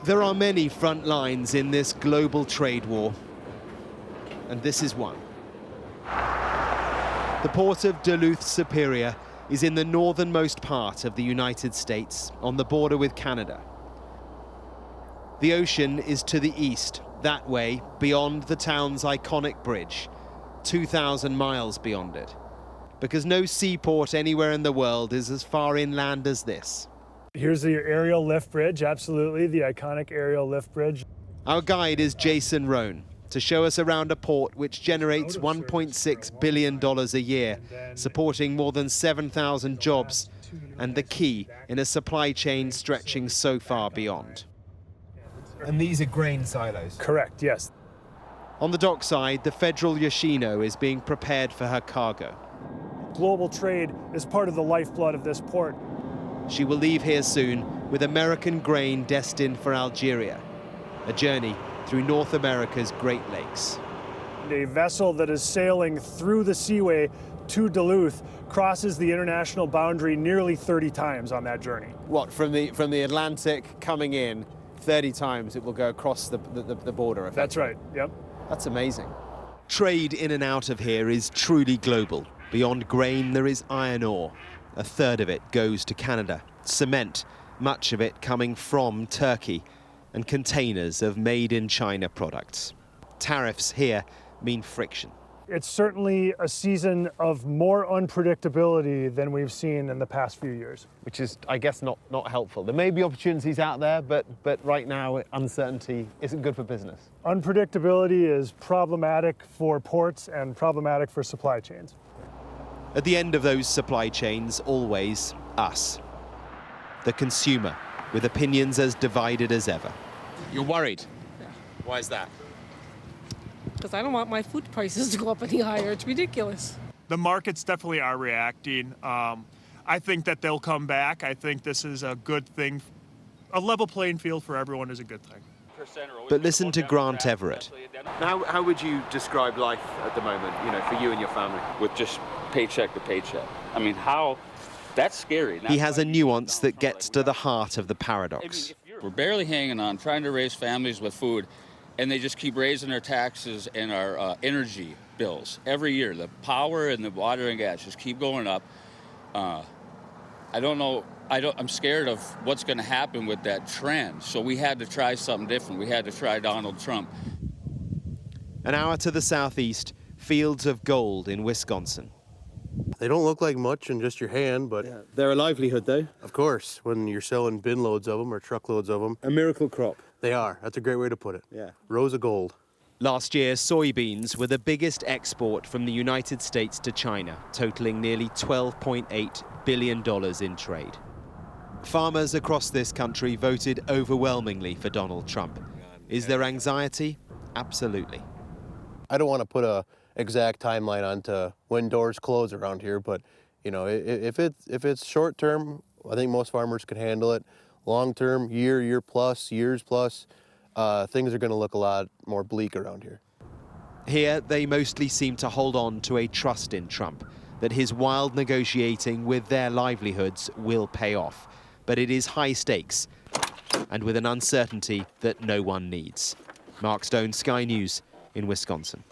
There are many front lines in this global trade war, and this is one. The port of Duluth Superior is in the northernmost part of the United States, on the border with Canada. The ocean is to the east, that way, beyond the town's iconic bridge, 2,000 miles beyond it. Because no seaport anywhere in the world is as far inland as this. Here's the aerial lift bridge, absolutely, the iconic aerial lift bridge. Our guide is Jason Rohn, to show us around a port which generates $1.6 billion a year, supporting more than 7,000 jobs, and the key in a supply chain stretching so far beyond. And these are grain silos? Correct, yes. On the dockside, the federal Yoshino is being prepared for her cargo. Global trade is part of the lifeblood of this port. She will leave here soon with American grain destined for Algeria, a journey through North America's Great Lakes. A vessel that is sailing through the seaway to Duluth crosses the international boundary nearly 30 times on that journey. What, from the Atlantic coming in, 30 times it will go across the border? That's right, yep. That's amazing. Trade in and out of here is truly global. Beyond grain, there is iron ore. A third of it goes to Canada. Cement, much of it coming from Turkey, and containers of made-in-China products. Tariffs here mean friction. It's certainly a season of more unpredictability than we've seen in the past few years. Which is, I guess, not helpful. There may be opportunities out there, but right now, uncertainty isn't good for business. Unpredictability is problematic for ports and problematic for supply chains. At the end of those supply chains, always us, the consumer, with opinions as divided as ever. You're worried? Yeah. Why is that? Because I don't want my food prices to go up any higher. It's ridiculous. The markets definitely are reacting. I think that they'll come back. I think this is a good thing. A level playing field for everyone is a good thing. But listen to Grant Everett. How would you describe life at the moment, for you and your family? With just paycheck to paycheck. I mean, that's scary. He has a nuance that gets to the heart of the paradox. We're barely hanging on, trying to raise families with food, and they just keep raising our taxes and our energy bills every year. The power and the water and gas just keep going up. I don't know. I'm scared of what's going to happen with that trend. So we had to try something different. We had to try Donald Trump. An hour to the southeast, fields of gold in Wisconsin. They don't look like much in just your hand, but... Yeah, they're a livelihood, though. Of course, when you're selling bin loads of them or truckloads of them. A miracle crop. They are. That's a great way to put it. Yeah. Rows of gold. Last year, soybeans were the biggest export from the United States to China, totaling nearly $12.8 billion in trade. Farmers across this country voted overwhelmingly for Donald Trump. Is there anxiety? Absolutely. I don't want to put a exact timeline onto when doors close around here, but if it's short term, I think most farmers could handle it. Long term, years plus, things are going to look a lot more bleak around here. Here, they mostly seem to hold on to a trust in Trump, that his wild negotiating with their livelihoods will pay off. But it is high stakes, and with an uncertainty that no one needs. Mark Stone, Sky News in Wisconsin.